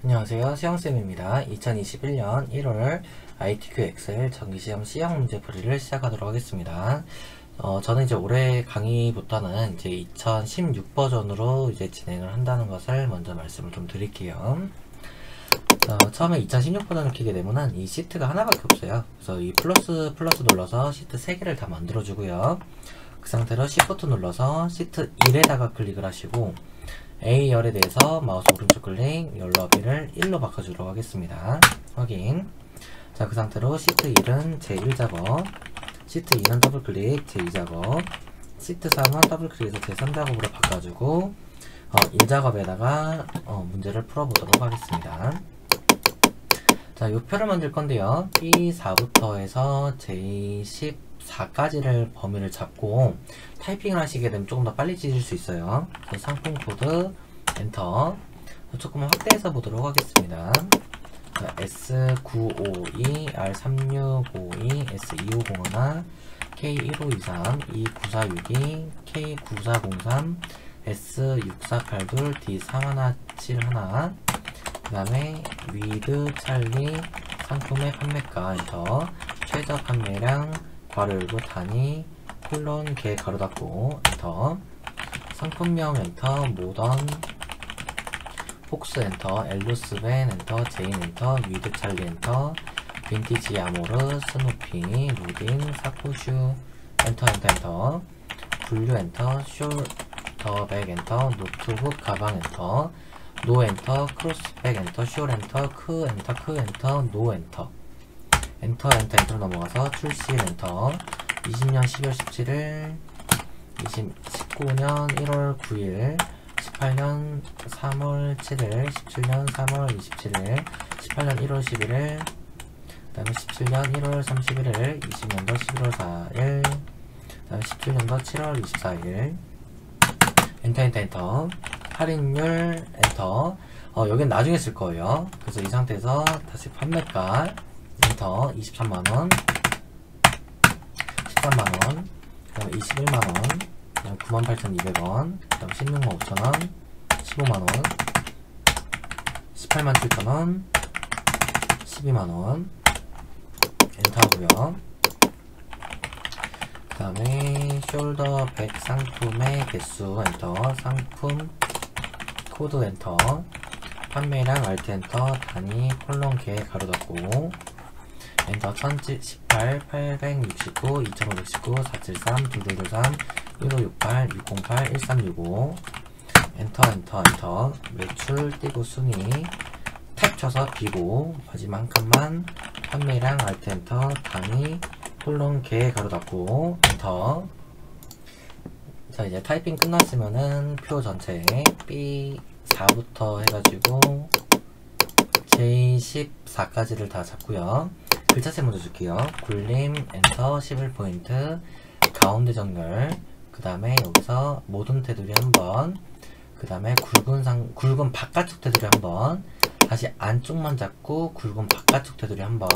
안녕하세요. 시영쌤입니다. 2021년 1월 ITQ 엑셀 정기시험 C형 문제풀이를 시작하도록 하겠습니다. 저는 이제 올해 강의부터는 이제 2016 버전으로 이제 진행을 한다는 것을 먼저 말씀을 좀 드릴게요. 처음에 2016 버전을 키게 되면은 이 시트가 하나밖에 없어요. 그래서 이 플러스 눌러서 시트 3개를 다 만들어주고요. 그 상태로 Shift 눌러서 시트 1에다가 클릭을 하시고 A열에 대해서 마우스 오른쪽 클릭, 열너비를 1로 바꿔주도록 하겠습니다. 확인. 자, 그 상태로 시트 1은 제1작업, 시트 2는 더블클릭, 제2작업, 시트 3은 더블클릭해서 제3작업으로 바꿔주고 1작업에다가 문제를 풀어보도록 하겠습니다. 자, 요 표를 만들 건데요. B4부터 해서 J14까지를 범위를 잡고 타이핑을 하시게 되면 조금 더 빨리 찢을 수 있어요. 그래서 상품 코드 엔터. 조금만 확대해서 보도록 하겠습니다. 자, S952, R3652, S2501, K1523, E9462, K9403, S6482, D3171, 그 다음에 위드 찰리 상품의 판매가 엔터, 최저 판매량 괄호 열고 단위 콜론 개 가로 닫고 엔터, 상품명 엔터, 모던 폭스 엔터, 엘루스벤 엔터, 제인 엔터, 위드 찰리 엔터, 빈티지 아모르, 스누피, 루딘, 사코슈 엔터, 분류 엔터, 숄더백 엔터, 노트북 가방 엔터, 노 엔터, 크로스백 엔터, 숄 엔터, 크 엔터, 노 엔터, 엔터로 넘어가서 출시 엔터, 20년 12월 17일, 19년 1월 9일, 18년 3월 7일, 17년 3월 27일, 18년 1월 11일, 그 다음에 17년 1월 31일, 20년도 11월 4일, 그 다음에 17년도 7월 24일, 엔터, 할인율 엔터, 여긴 나중에 쓸 거예요. 그래서 이 상태에서 다시 판매가 엔터, 23만원, 13만원, 그 다음에 21만원, 그 다음에 98,200원, 그 다음에 165,000원, 15만원, 187,000원, 12만원, 엔터하고요. 그 다음에 숄더 백 상품의 개수 엔터, 상품 코드 엔터, 판매량 알트 엔터, 단위 콜론 개 가로 닫고 엔터, 1018, 869, 2519, 473, 2223, 1568, 608, 1365 엔터, 매출 띄고 순위 탭 쳐서 비고 마지막 한 칸만 판매량 알트 엔터, 단위 콜론 개 가로 닫고 엔터. 자, 이제 타이핑 끝났으면은 표 전체에 B4부터 해가지고 J14까지를 다 잡고요. 글자체 먼저 줄게요. 굴림 엔터 11포인트, 가운데 정렬, 그 다음에 여기서 모든 테두리 한번, 그 다음에 굵은 바깥쪽 테두리 한번, 다시 안쪽만 잡고 굵은 바깥쪽 테두리 한번,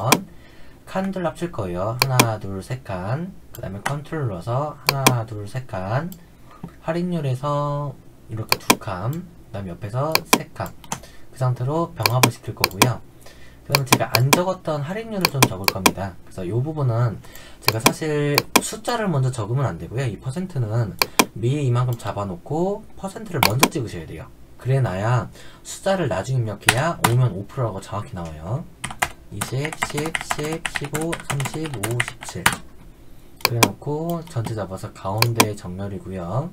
칸들 합칠 거예요. 하나, 둘, 세 칸. 그 다음에 컨트롤 눌러서 하나, 둘, 세 칸. 할인율에서 이렇게 두 칸. 그 다음에 옆에서 세 칸. 그 상태로 병합을 시킬 거고요. 그 다음에 제가 안 적었던 할인율을 좀 적을 겁니다. 그래서 이 부분은 제가 사실 숫자를 먼저 적으면 안 되고요. 이 퍼센트는 미리 이만큼 잡아놓고 퍼센트를 먼저 찍으셔야 돼요. 그래 놔야 숫자를 나중에 입력해야 5면 5%라고 정확히 나와요. 20, 10, 10, 15, 35, 17 그래 놓고 전체 잡아서 가운데 정렬이고요.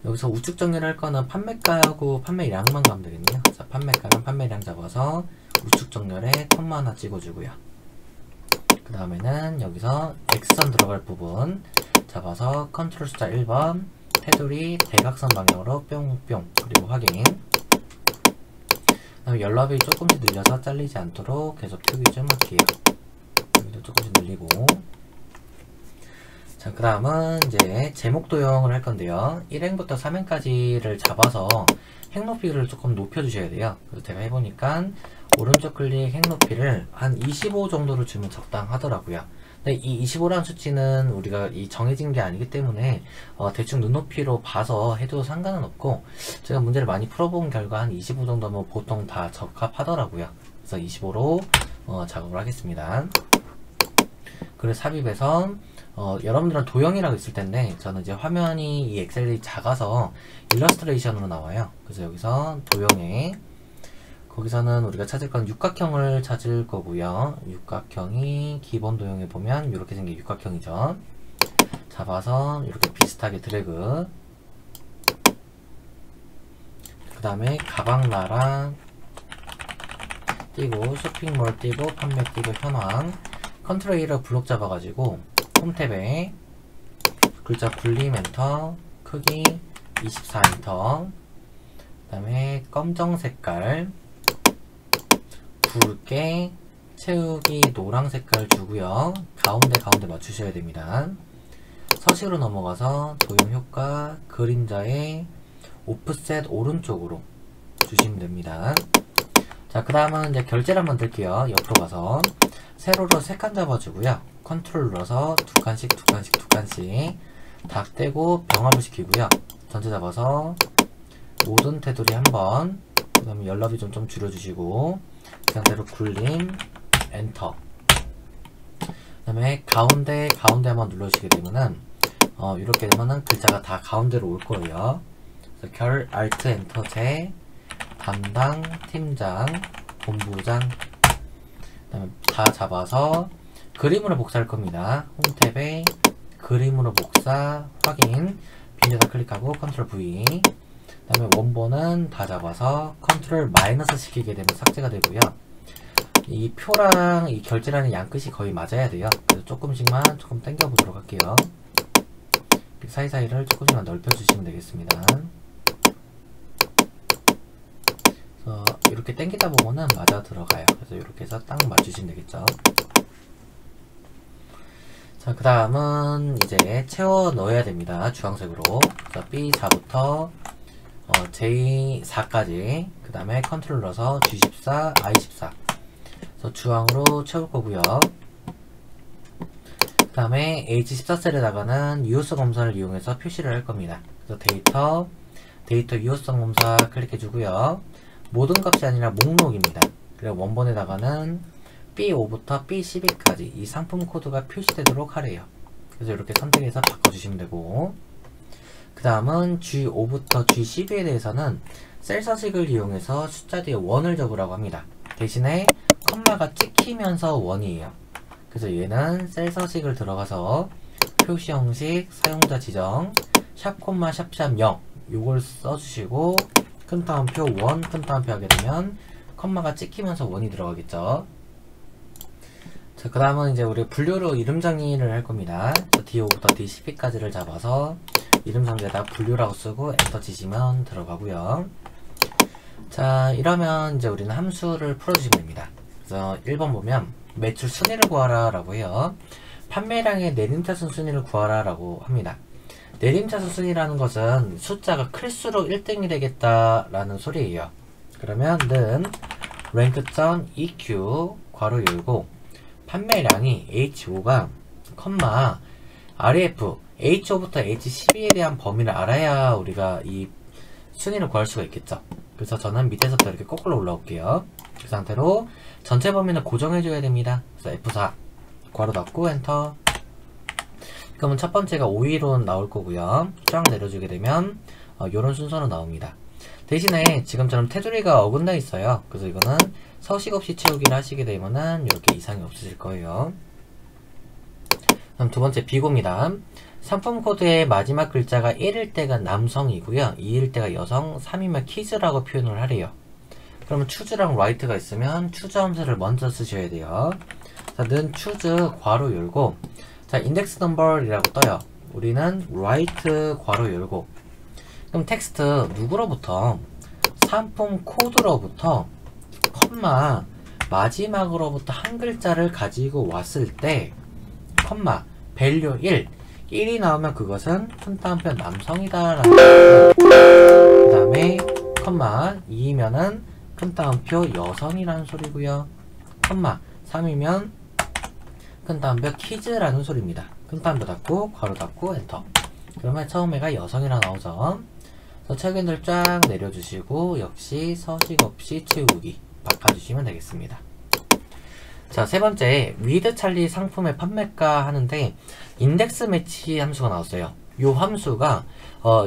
여기서 우측 정렬할 거는 판매가하고 판매량만 가면 되겠네요. 자, 판매가는 판매량 잡아서 우측 정렬에 콤마 하나 찍어주고요. 그 다음에는 여기서 X선 들어갈 부분 잡아서 컨트롤 숫자 1번 테두리 대각선 방향으로 뿅뿅 그리고 확인. 그다음에 열너비 조금씩 늘려서 잘리지 않도록 계속 표기 좀 할게요. 여기도 조금씩 늘리고. 자, 그 다음은 이제 제목 도형을 할 건데요. 1행부터 3행까지를 잡아서 행 높이를 조금 높여주셔야 돼요. 그래서 제가 해보니까 오른쪽 클릭 행 높이를 한 25 정도로 주면 적당하더라고요. 근데 이 25라는 수치는 우리가 이 정해진 게 아니기 때문에 대충 눈높이로 봐서 해도 상관은 없고, 제가 문제를 많이 풀어본 결과 한 25 정도면 보통 다 적합하더라고요. 그래서 25로 작업을 하겠습니다. 그래서 삽입해서 여러분들은 도형이라고 있을 텐데, 저는 이제 화면이 이 엑셀이 작아서 일러스트레이션으로 나와요. 그래서 여기서 도형에, 거기서는 우리가 찾을 건 육각형을 찾을 거고요. 육각형이 기본 도형에 보면 이렇게 생긴 육각형이죠. 잡아서 이렇게 비슷하게 드래그, 그 다음에 가방 나라 띄고, 쇼핑몰 띄고, 판매 띄고, 현황, 컨트롤 A로 블록 잡아가지고 홈탭에 글자 굴림 엔터, 크기 24인터, 그 다음에 검정 색깔, 굵게 채우기 노랑 색깔 주고요. 가운데 맞추셔야 됩니다. 서식으로 넘어가서 도형 효과, 그림자의 오프셋 오른쪽으로 주시면 됩니다. 자, 그 다음은 이제 결제를 한번 들게요. 옆으로 가서 세로로 3칸 잡아주고요. 컨트롤 눌러서 두 칸씩 다 떼고 병합을 시키고요. 전체 잡아서 모든 테두리 한번, 그 다음에 연락이 좀 줄여주시고, 그 상태로 굴림 엔터, 그 다음에 가운데 한번 눌러주시게 되면은 이렇게 되면은 글자가 다 가운데로 올 거예요. 그래서 결 알트 엔터 제 담당 팀장 본부장, 그 다음에 다 잡아서 그림으로 복사할 겁니다. 홈탭에 그림으로 복사 확인, 빈에다 클릭하고 컨트롤 V, 그 다음에 원본은 다 잡아서 컨트롤 마이너스 시키게 되면 삭제가 되고요. 이 표랑 이 결제라는 양끝이 거의 맞아야 돼요. 그래서 조금 당겨 보도록 할게요. 사이사이를 조금씩만 넓혀주시면 되겠습니다. 그래서 이렇게 당기다 보면은 맞아 들어가요. 그래서 이렇게 해서 딱 맞추시면 되겠죠. 자, 그 다음은 이제 채워 넣어야 됩니다. 주황색으로. 그래서 B4부터 J4까지, 그 다음에 컨트롤 눌러서 G14, I14, 그래서 주황으로 채울 거고요. 그 다음에 H14셀에다가는 유효성 검사를 이용해서 표시를 할 겁니다. 그래서 데이터 유효성 검사 클릭해 주고요. 모든 값이 아니라 목록입니다. 그리고 원본에다가는 B5부터 B12까지 이 상품 코드가 표시되도록 하래요. 그래서 이렇게 선택해서 바꿔주시면 되고, 그 다음은 G5부터 G12에 대해서는 셀 서식을 이용해서 숫자 뒤에 1을 적으라고 합니다. 대신에 컴마가 찍히면서 1이에요. 그래서 얘는 셀 서식을 들어가서 표시 형식, 사용자 지정, 샵 콤마 샵샵 0 요걸 써주시고, 큰 따옴표 1, 큰 따옴표 하게 되면 컴마가 찍히면서 1이 들어가겠죠. 자, 그 다음은 이제 우리 분류로 이름 정의를 할 겁니다. D5부터 D12까지를 잡아서 이름 상자에다 분류라고 쓰고 엔터 치시면 들어가고요. 자, 이러면 이제 우리는 함수를 풀어주시면 됩니다. 그래서 1번 보면 매출 순위를 구하라 라고 해요. 판매량의 내림차순 순위를 구하라 라고 합니다. 내림차순 순위라는 것은 숫자가 클수록 1등이 되겠다 라는 소리예요. 그러면 는 rank.eq 괄호 열고 판매량이 H5가 컴마 ref H5부터 H12에 대한 범위를 알아야 우리가 이 순위를 구할 수가 있겠죠. 그래서 저는 밑에서부터 이렇게 거꾸로 올라올게요. 그 상태로 전체 범위는 고정해줘야 됩니다. 그래서 F4 괄호 닫고 엔터. 그러면 첫 번째가 5위로 나올 거고요. 쫙 내려주게 되면 이런 순서로 나옵니다. 대신에 지금처럼 테두리가 어긋나 있어요. 그래서 이거는 서식 없이 채우기를 하시게 되면은 이렇게 이상이 없으실 거예요. 그럼 두 번째 비고입니다. 상품 코드의 마지막 글자가 1일 때가 남성이고요. 2일 때가 여성, 3이면 키즈라고 표현을 하래요. 그러면 추즈랑 라이트가 있으면 추즈 함수를 먼저 쓰셔야 돼요. 자, 는 추즈 괄호 열고, 자, 인덱스 넘버이라고 떠요. 우리는 라이트 괄호 열고, 그럼 텍스트 누구로부터? 상품 코드로부터 컴마 마지막으로부터 한 글자를 가지고 왔을 때 컴마 밸류 1이 나오면 그것은 큰 따옴표 남성이다 라는 거고, 그 다음에 컴마 2이면은 큰 따옴표 여성이라는 소리고요. 컴마 3이면 큰 따옴표 키즈라는 소리입니다. 큰 따옴표 닫고 괄호 닫고 엔터. 그러면 처음에가 여성이라 나오죠. 그래서 책임들 쫙 내려주시고 역시 서식 없이 채우기 바꿔주시면 되겠습니다. 자, 세 번째 with 찰리 상품의 판매가 하는데 인덱스 매치 함수가 나왔어요. 이 함수가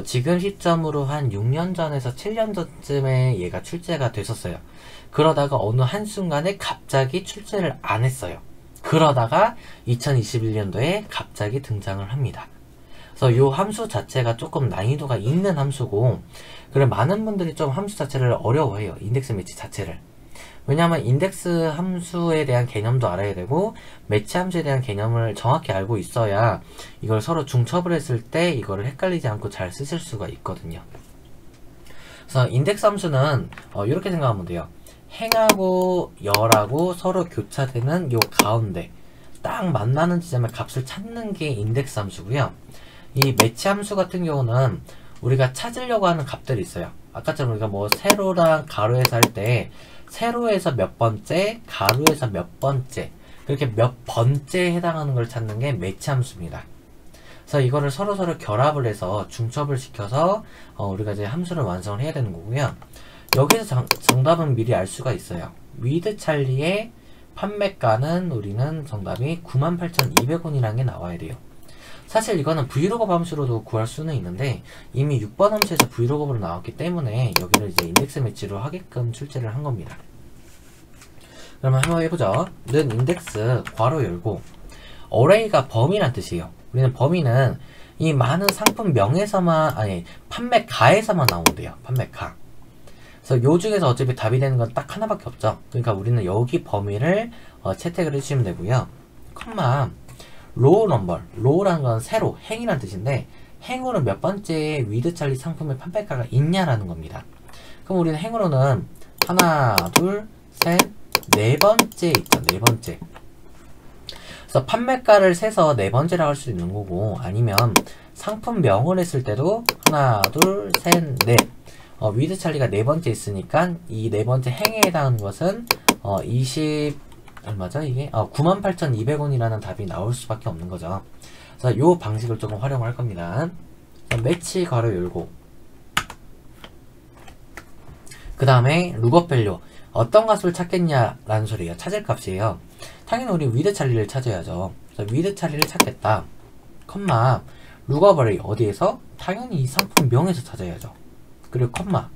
지금 시점으로 한 6년 전에서 7년 전쯤에 얘가 출제가 됐었어요. 그러다가 어느 한순간에 갑자기 출제를 안 했어요. 그러다가 2021년도에 갑자기 등장을 합니다. 그래서 이 함수 자체가 조금 난이도가 있는 함수고, 그래 많은 분들이 좀 함수 자체를 어려워해요. 인덱스 매치 자체를. 왜냐하면 인덱스 함수에 대한 개념도 알아야 되고 매치 함수에 대한 개념을 정확히 알고 있어야 이걸 서로 중첩을 했을 때 이거를 헷갈리지 않고 잘 쓰실 수가 있거든요. 그래서 인덱스 함수는 이렇게 생각하면 돼요. 행하고 열하고 서로 교차되는 요 가운데 딱 만나는 지점의 값을 찾는 게 인덱스 함수고요. 이 매치 함수 같은 경우는 우리가 찾으려고 하는 값들이 있어요. 아까처럼 우리가 뭐 세로랑 가로에서 할 때 세로에서 몇 번째, 가로에서 몇 번째, 그렇게 몇 번째에 해당하는 걸 찾는 게 매치 함수입니다. 그래서 이거를 서로서로 결합을 해서 중첩을 시켜서 우리가 이제 함수를 완성을 해야 되는 거고요. 여기서 정답은 미리 알 수가 있어요. with 찰리의 판매가는 우리는 정답이 98,200원이라는 게 나와야 돼요. 사실 이거는 브이로그 함수로도 구할 수는 있는데 이미 6번 함수에서 브이로그로 나왔기 때문에 여기를 이제 인덱스 매치로 하게끔 출제를 한 겁니다. 그러면 한번 해보죠. 는 인덱스 괄호 열고 array가 범위란 뜻이에요. 우리는 범위는 이 많은 상품명에서만 아니 판매가에서만 나온대요. 판매가. 그래서 요 중에서 어차피 답이 되는 건 딱 하나밖에 없죠. 그러니까 우리는 여기 범위를 채택을 해주시면 되고요. 컴마 로우 넘버, 로우라는 건 세로, 행이라는 뜻인데 행으로 몇 번째에 with 찰리 상품의 판매가가 있냐라는 겁니다. 그럼 우리는 행으로는 하나, 둘, 셋, 네 번째 있죠. 네 번째. 그래서 판매가를 세서 네 번째라고 할 수 있는 거고, 아니면 상품명을 했을 때도 하나, 둘, 셋, 넷. with 찰리가 네 번째 있으니까 이 네 번째 행에 해당하는 것은 얼마죠 이게? 98,200원이라는 답이 나올 수밖에 없는 거죠. 그래서 요 방식을 조금 활용할 겁니다. 매치 괄호 열고 그 다음에 룩업 밸류 어떤 값을 찾겠냐라는 소리예요. 찾을 값이에요. 당연히 우리 with 찰리를 찾아야죠. 그래서 with 찰리를 찾겠다. 컴마 룩업 어레이 어디에서? 당연히 이 상품명에서 찾아야죠. 그리고 컴마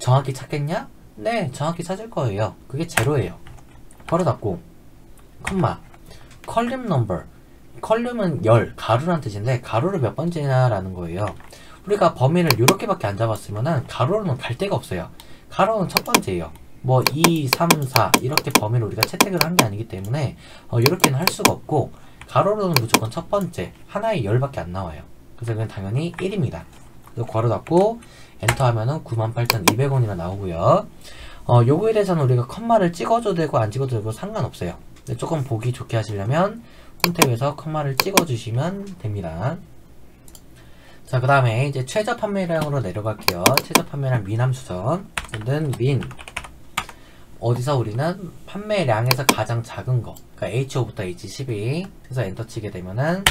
정확히 찾겠냐? 네, 정확히 찾을 거예요. 그게 제로예요. 바로 닫고 컴마 컬룸 넘버 컬룸은 열, 가로라는 뜻인데 가로를 몇 번째냐라는 거예요. 우리가 범위를 이렇게밖에 안 잡았으면은 가로로는 갈 데가 없어요. 가로는 첫 번째예요. 뭐 2, 3, 4 이렇게 범위를 우리가 채택을 한 게 아니기 때문에 이렇게는 할 수가 없고 가로로는 무조건 첫 번째 하나의 열밖에 안 나와요. 그래서 그건 당연히 1입니다. 그래서 괄호 닫고 엔터 하면은 98,200원이나 나오고요. 요거에 대해서는 우리가 컴마를 찍어줘도 되고 안 찍어도 되고 상관없어요. 근데 조금 보기 좋게 하시려면 홈탭에서 컴마를 찍어주시면 됩니다. 자, 그 다음에 이제 최저 판매량으로 내려갈게요. 최저 판매량 민 함수죠. 는 민 어디서 우리는 판매량에서 가장 작은 거 그러니까 H5부터 H12 해서 엔터 치게 되면은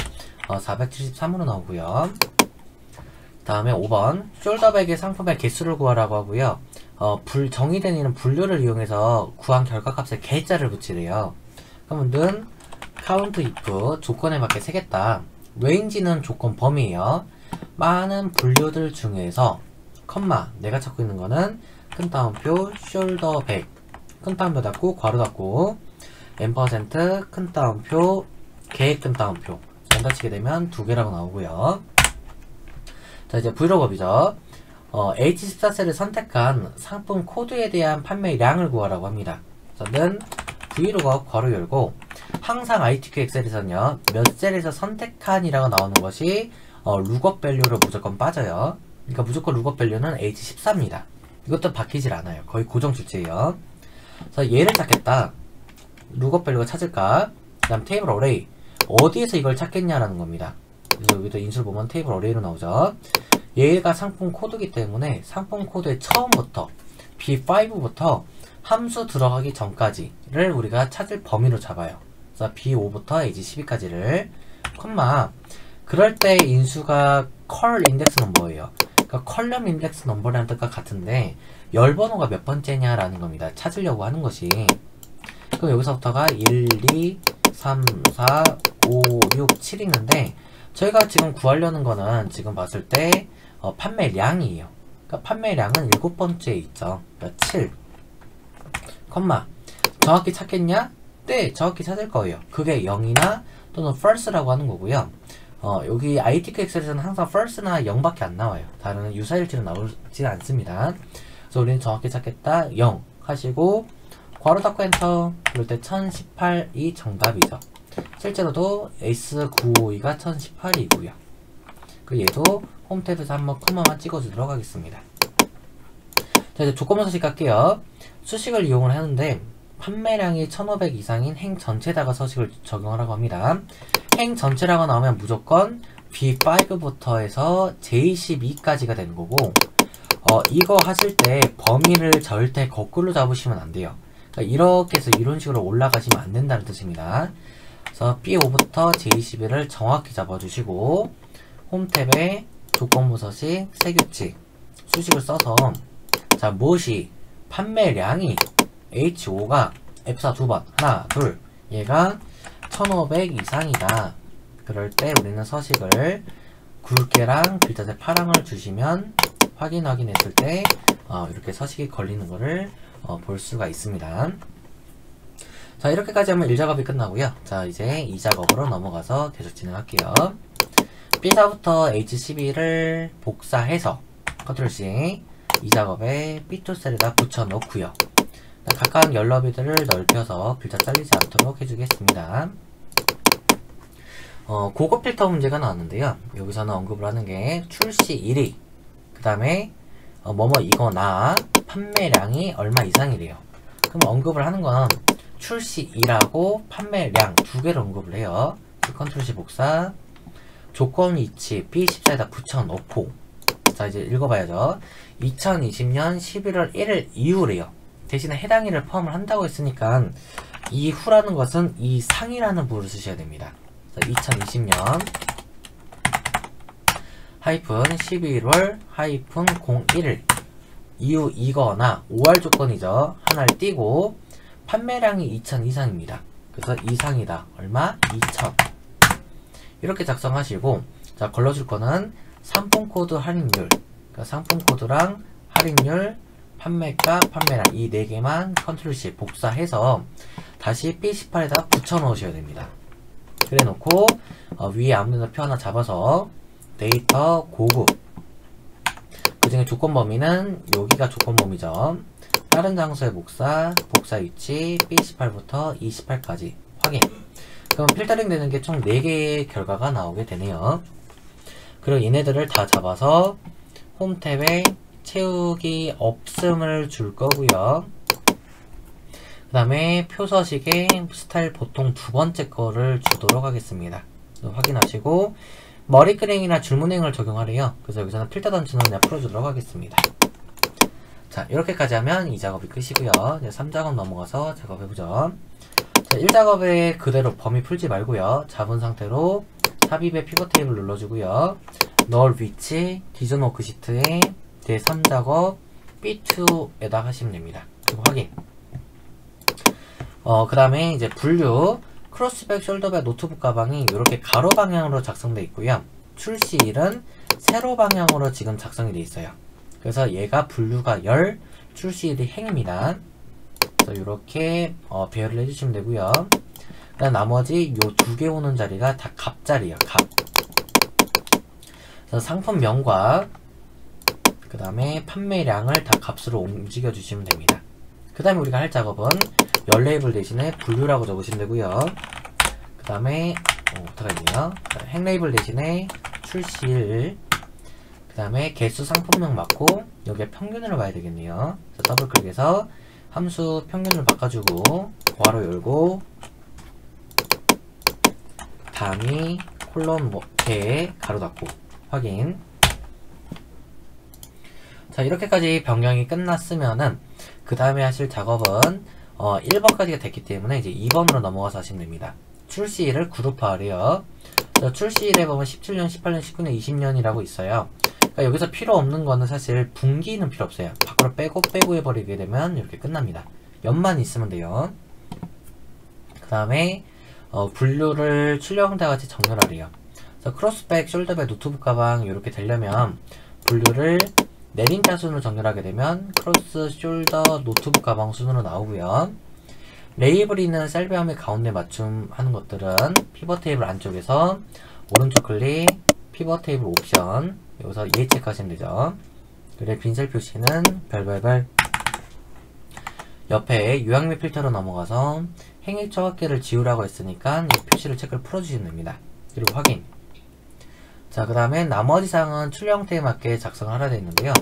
473으로 나오고요. 다음에 5번 숄더백의 상품의 개수를 구하라고 하고요. 정의된 이는 분류를 이용해서 구한 결과값에 개자를 붙이래요. 그러면 는 count if 조건에 맞게 세겠다. range는 조건 범위예요. 많은 분류들 중에서 컴마 내가 찾고 있는 거는 큰 따옴표 숄더백 큰 따옴표 닫고 괄호 닫고 n% 큰 따옴표 개 큰 따옴표 엔터 치게 되면 두 개라고 나오고요. 자, 이제 브이로그업이죠. H14셀을 선택한 상품 코드에 대한 판매량을 구하라고 합니다. 저는 브이로그업 괄호 열고 항상 ITQ 엑셀에서는요 몇 셀에서 선택한이라고 나오는 것이 룩업 밸류로 무조건 빠져요. 그러니까 무조건 룩업 밸류는 H14입니다. 이것도 바뀌질 않아요. 거의 고정 주체예요. 그래서 얘를 찾겠다. 룩업 밸류가 찾을까? 그 다음 테이블 어레이 어디에서 이걸 찾겠냐라는 겁니다. 그래서 여기도 인수를 보면 테이블 어레이로 나오죠. 얘가 상품 코드이기 때문에 상품 코드의 처음부터 B5부터 함수 들어가기 전까지를 우리가 찾을 범위로 잡아요. 그래서 B5부터 H12까지를 콤마 그럴 때 인수가 컬 인덱스 넘버예요. 그러니까 컬럼 인덱스 넘버라는 뜻과 같은데 열 번호가 몇 번째냐라는 겁니다. 찾으려고 하는 것이. 그럼 여기서부터가 1, 2, 3, 4, 5, 6, 7 있는데 저희가 지금 구하려는 거는 지금 봤을 때 판매량이에요. 그러니까 판매량은 7번째에 있죠. 그러니까 7, 컴마 정확히 찾겠냐? 네, 정확히 찾을 거예요. 그게 0이나 또는 false라고 하는 거고요. 여기 ITK 엑셀에서는 항상 false나 0밖에 안 나와요. 다른 유사일치는 나오지 않습니다. 그래서 우리는 정확히 찾겠다. 0 하시고 괄호 닫고 엔터. 그럴 때 1018이 정답이죠. 실제로도 S952가 1018이고요. 그 얘도 홈 탭에서 한번 콤마만 찍어주도록 하겠습니다. 자, 이제 조건부 서식 갈게요. 수식을 이용을 하는데 판매량이 1500 이상인 행 전체에다가 서식을 적용하라고 합니다. 행 전체라고 나오면 무조건 B5부터 해서 J12까지가 되는 거고, 이거 하실 때 범위를 절대 거꾸로 잡으시면 안 돼요. 그러니까 이렇게 해서 이런 식으로 올라가시면 안 된다는 뜻입니다. 그래서 B5부터 J12를 정확히 잡아주시고, 홈 탭에 조건부 서식, 세규칙, 수식을 써서, 자, 무엇이 판매량이 H5가 F4 2번, 하나, 둘, 얘가 1500 이상이다. 그럴 때 우리는 서식을 굵게랑 글자체 파랑을 주시면 확인했을 때 이렇게 서식이 걸리는 거를 볼 수가 있습니다. 자, 이렇게까지 하면 1작업이 끝나고요. 자, 이제 2작업으로 넘어가서 계속 진행할게요. B4부터 H12를 복사해서 컨트롤 C 2작업에 B2 셀에다 붙여놓고요. 각각 열너비들을 넓혀서 글자 잘리지 않도록 해주겠습니다. 고급 필터 문제가 나왔는데요. 여기서는 언급을 하는 게 출시 1위, 그 다음에 뭐뭐 이거나 판매량이 얼마 이상이래요. 그럼 언급을 하는 건 출시 2라고 판매량 두 개를 언급을 해요. 컨트롤 C 복사, 조건 위치 B14에다 붙여놓고, 자, 이제 읽어봐야죠. 2020년 11월 1일 이후래요. 대신에 해당일을 포함을 한다고 했으니까 이후라는 것은 이상이라는 부호를 쓰셔야 됩니다. 2020년 하이픈 11월 하이픈 01일 이후이거나 5할 조건이죠. 하나를 띄고 판매량이 2000 이상입니다. 그래서 이상이다. 얼마? 2000. 이렇게 작성하시고, 자, 걸러줄 거는 상품 코드 할인율, 그러니까 상품 코드랑 할인율, 판매가, 판매량 이 4개만 컨트롤 C 복사해서 다시 B18에다 붙여 넣으셔야 됩니다. 그래 놓고 위에 아무데나 표 하나 잡아서 데이터 고급, 그 중에 조건 범위는 여기가 조건 범위죠. 다른 장소의 복사 위치 B18부터 28까지 확인. 그럼 필터링 되는 게 총 4개의 결과가 나오게 되네요. 그리고 얘네들을 다 잡아서 홈 탭에 채우기 없음을 줄 거고요. 그 다음에 표서식에 스타일 보통 두 번째 거를 주도록 하겠습니다. 확인하시고 머리 그랭이나 줄무늬을 적용하래요. 그래서 여기서는 필터 단추는 그냥 풀어주도록 하겠습니다. 자, 이렇게까지 하면 이 작업이 끝이고요. 이제 3작업 넘어가서 작업해보죠. 자, 1작업에 그대로 범위 풀지 말고요. 잡은 상태로 삽입의 피벗 테이블 눌러주고요. 널 위치 디전 워크시트에 제3작업 B2에다 하시면 됩니다. 그리고 확인. 그 다음에 이제 분류 크로스백 숄더백 노트북 가방이 이렇게 가로 방향으로 작성되어 있고요. 출시일은 세로 방향으로 지금 작성이 되어 있어요. 그래서 얘가 분류가 열, 출시일이 행입니다. 그래서 이렇게 배열을 해주시면 되고요. 그다음 나머지 요 2개 오는 자리가 다 값자리예요. 값. 그래서 상품명과 그 다음에 판매량을 다 값으로 움직여 주시면 됩니다. 그 다음에 우리가 할 작업은 열 레이블 대신에 분류라고 적으시면 되고요. 그 다음에 어떡하겠네요. 행 레이블 대신에 출시일, 그 다음에 개수 상품명 맞고 여기에 평균으로 봐야 되겠네요. 그래서 더블 클릭해서 함수 평균을 바꿔주고 괄호 열고 다음이 콜론 개 가로 닫고 확인. 자, 이렇게까지 변경이 끝났으면은 그 다음에 하실 작업은 1번까지가 됐기 때문에 이제 2번으로 넘어가서 하시면 됩니다. 출시일을 그룹화하래요. 출시일에 보면 17년, 18년, 19년, 20년이라고 있어요. 그러니까 여기서 필요 없는 거는 사실 분기는 필요 없어요. 밖으로 빼고 해버리게 되면 이렇게 끝납니다. 연만 있으면 돼요. 그 다음에 분류를 출력 형태와 같이 정렬하래요. 그래서 크로스백, 숄더백, 노트북 가방 이렇게 되려면 분류를 내림자 순으로 정렬하게 되면 크로스, 숄더, 노트북 가방 순으로 나오고요. 레이블이는 셀비함의 가운데 맞춤 하는 것들은 피벗 테이블 안쪽에서 오른쪽 클릭, 피벗 테이블 옵션 여기서 예 체크하시면 되죠. 그래 빈셀 표시는 별별별 옆에 유형 및 필터로 넘어가서 행위 처각계를 지우라고 했으니까 이 표시를 체크를 풀어주시면 됩니다. 그리고 확인. 자, 그 다음에 나머지 사항은 출력 형태에 맞게 작성을 하려 되어 있는데요.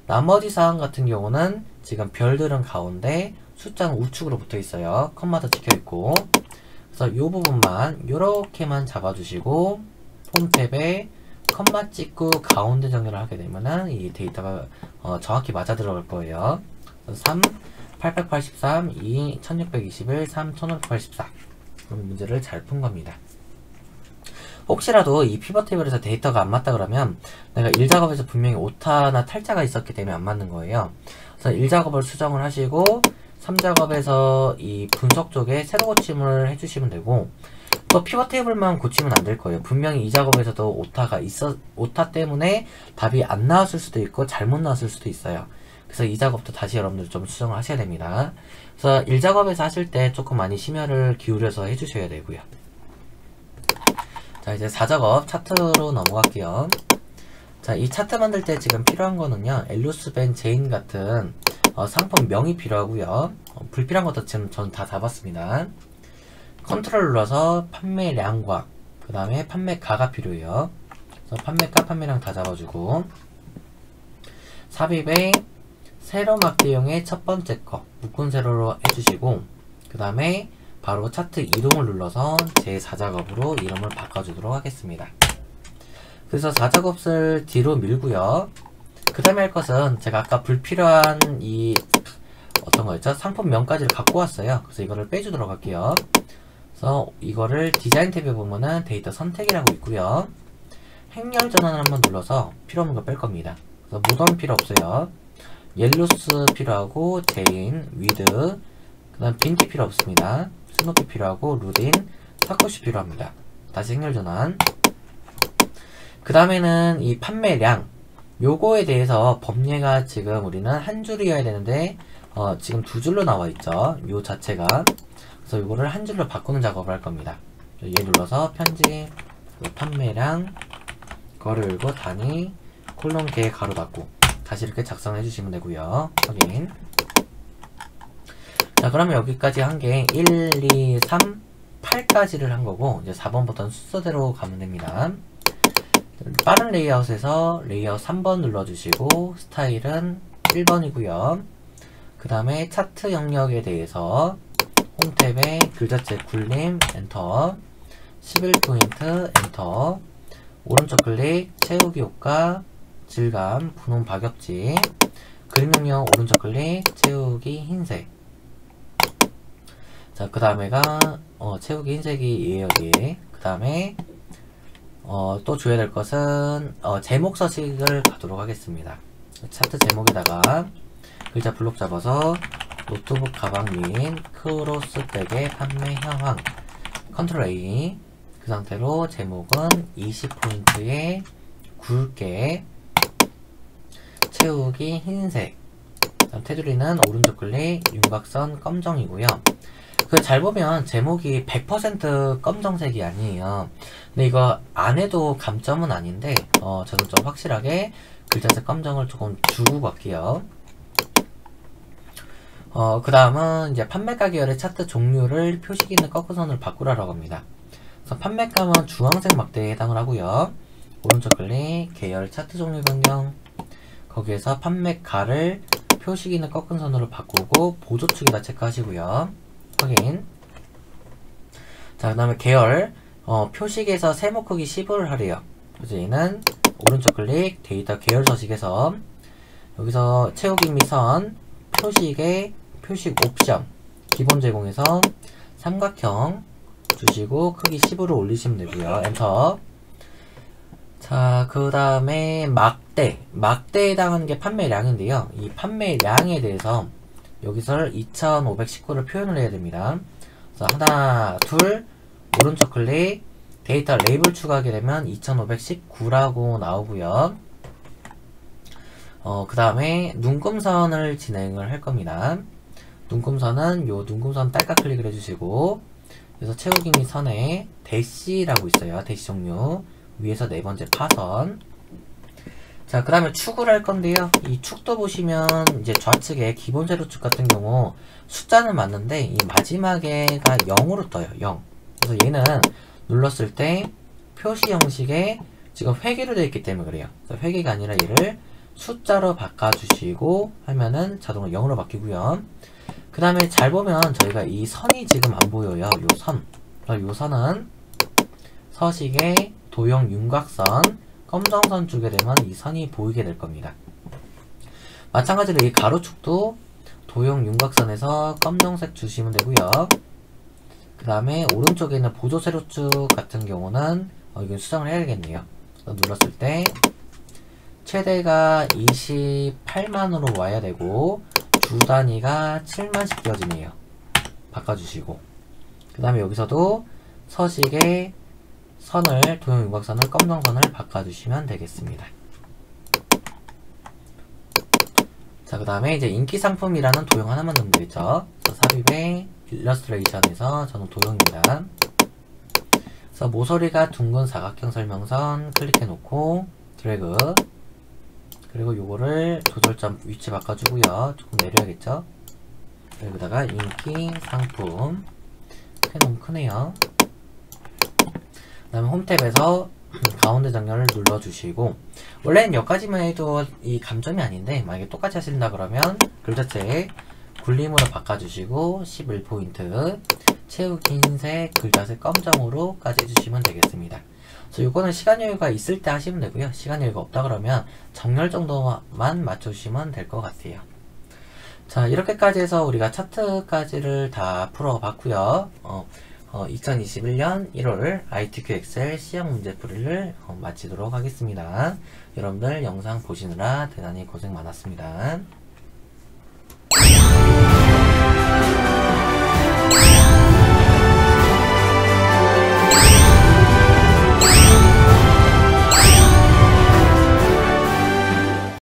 나머지 사항 같은 경우는 지금 별들은 가운데 숫자는 우측으로 붙어 있어요. 컴마도 찍혀 있고. 그래서 이 부분만 이렇게만 잡아주시고 홈 탭에 컴마 찍고 가운데 정렬을 하게 되면은 이 데이터가 정확히 맞아 들어갈 거예요. 3, 883, 2, 1621, 3, 1584. 그럼 문제를 잘 푼 겁니다. 혹시라도 이 피벗 테이블에서 데이터가 안 맞다 그러면 내가 1작업에서 분명히 오타나 탈자가 있었기 때문에 안 맞는 거예요. 그래서 1작업을 수정을 하시고 3작업에서 이 분석 쪽에 새로 고침을 해주시면 되고 또 피벗 테이블만 고치면 안 될 거예요. 분명히 이 작업에서도 오타 때문에 답이 안 나왔을 수도 있고 잘못 나왔을 수도 있어요. 그래서 이 작업도 다시 여러분들 좀 수정을 하셔야 됩니다. 그래서 1작업에서 하실 때 조금 많이 심혈을 기울여서 해주셔야 되고요. 자, 이제 4작업 차트로 넘어갈게요. 자, 이 차트 만들 때 지금 필요한 거는요, 엘루스벤, 제인 같은 상품명이 필요하고요. 불필요한 것도 지금 전 다 잡았습니다. 컨트롤 눌러서 판매량과 그 다음에 판매가가 필요해요. 그래서 판매가, 판매량 다 잡아주고 삽입에 세로 막대용의 첫 번째 거 묶은 세로로 해주시고 그 다음에 바로 차트 이동을 눌러서 제 4작업으로 이름을 바꿔주도록 하겠습니다. 그래서 4작업을 뒤로 밀고요. 그 다음에 할 것은 제가 아까 불필요한 이 어떤 거였죠? 상품명까지를 갖고 왔어요. 그래서 이거를 빼주도록 할게요. 그래서 이거를 디자인 탭에 보면은 데이터 선택이라고 있고요. 행렬 전환을 한번 눌러서 필요 없는 거 뺄 겁니다. 그래서 모던 필요 없어요. 옐루스 필요하고 제인, 위드, 그 다음 빈티 필요 없습니다. 스노피 필요하고 루딘, 사코시 필요합니다. 다시 행렬 전환. 그 다음에는 이 판매량 요거에 대해서 법례가 지금 우리는 한 줄이어야 되는데 지금 두 줄로 나와 있죠. 요 자체가. 그래서 요거를 한 줄로 바꾸는 작업을 할 겁니다. 얘 눌러서 편집, 판매량, 괄호 열고 단위, 콜론 개 가로 닫고 다시 이렇게 작성해 주시면 되고요. 확인. 자, 그러면 여기까지 한 게 1, 2, 3, 8까지를 한 거고 이제 4번부터는 순서대로 가면 됩니다. 빠른 레이아웃에서 레이아웃 3번 눌러주시고 스타일은 1번이고요. 그 다음에 차트 영역에 대해서 홈 탭에 글자체 굴림 엔터 11포인트 엔터 오른쪽 클릭 채우기 효과 질감 분홍 박엽지 그림 영역 오른쪽 클릭 채우기 흰색. 자, 그 다음에가 채우기 흰색이 여기에 그 다음에 또 줘야 될 것은 제목 서식을 가도록 하겠습니다. 차트 제목에다가 글자 블록 잡아서 노트북 가방 및 크로스백의 판매 현황 컨트롤 A 그 상태로 제목은 20포인트의 굵게 채우기 흰색 테두리는 오른쪽 클릭 윤곽선 검정이고요. 잘 보면 제목이 100% 검정색이 아니에요. 근데 이거 안 해도 감점은 아닌데 저는 좀 확실하게 글자색 검정을 조금 주고 갈게요. 그 다음은 이제 판매가 계열의 차트 종류를 표시기는 꺾은선으로 바꾸라고 합니다. 그래서 판매가는 주황색 막대에 해당을 하고요. 오른쪽 클릭 계열 차트 종류 변경 거기에서 판매가를 표시기는 꺾은선으로 바꾸고 보조축에다 체크하시고요. 확인. 자, 그 다음에 계열 표식에서 세모 크기 10을 하래요. 그래서 얘는 오른쪽 클릭 데이터 계열 서식에서 여기서 채우기 및 선 표식의 표식 옵션 기본 제공에서 삼각형 주시고 크기 10으로 올리시면 되고요. 엔터. 자, 그 다음에 막대에 해당하는 게 판매량인데요. 이 판매량에 대해서 여기서 2519를 표현을 해야 됩니다. 그래서 하나, 둘, 오른쪽 클릭, 데이터 레이블 추가하게 되면 2519라고 나오고요. 그 다음에 눈금선을 진행을 할 겁니다. 눈금선은 요 눈금선 딸깍 클릭을 해주시고, 그래서 채우기 및 선에 대시라고 있어요. 대시 종류. 위에서 네 번째 파선. 자, 그 다음에 축을 할 건데요. 이 축도 보시면 이제 좌측에 기본 세로축 같은 경우 숫자는 맞는데 이 마지막에가 0으로 떠요. 0. 그래서 얘는 눌렀을 때 표시 형식에 지금 회계로 되어 있기 때문에 그래요. 그래서 회계가 아니라 얘를 숫자로 바꿔주시고 하면은 자동으로 0으로 바뀌고요. 그 다음에 잘 보면 저희가 이 선이 지금 안 보여요. 요 선. 요 선은 서식의 도형 윤곽선 검정선 주게 되면 이 선이 보이게 될 겁니다. 마찬가지로 이 가로축도 도형 윤곽선에서 검정색 주시면 되고요. 그 다음에 오른쪽에 있는 보조 세로축 같은 경우는 이건 수정을 해야겠네요. 눌렀을 때 최대가 28만으로 와야 되고 주 단위가 7만씩 되어지네요. 바꿔주시고 그 다음에 여기서도 서식의 선을 도형 윤곽선을 검정선을 바꿔주시면 되겠습니다. 자, 그 다음에 이제 인기 상품이라는 도형 하나만 넣으면 되겠죠. 삽입의 일러스트레이션에서 저는 도형입니다. 그래서 모서리가 둥근 사각형 설명선 클릭해 놓고 드래그, 그리고 요거를 조절점 위치 바꿔주고요. 조금 내려야겠죠. 여기다가 인기 상품. 너무 크네요. 그 다음에 홈탭에서 가운데 정렬을 눌러주시고, 원래는 여기까지만 해도 이 감점이 아닌데 만약에 똑같이 하신다 그러면 글자체 굴림으로 바꿔주시고 11포인트 채우기 흰색 글자색 검정으로까지 해주시면 되겠습니다. 그래서 요거는 시간 여유가 있을 때 하시면 되고요. 시간 여유가 없다 그러면 정렬 정도만 맞춰주시면 될 것 같아요. 자, 이렇게까지 해서 우리가 차트까지를 다 풀어봤고요. 2021년 1월 ITQ 엑셀 시험 문제풀이를 마치도록 하겠습니다. 여러분들 영상 보시느라 대단히 고생 많았습니다.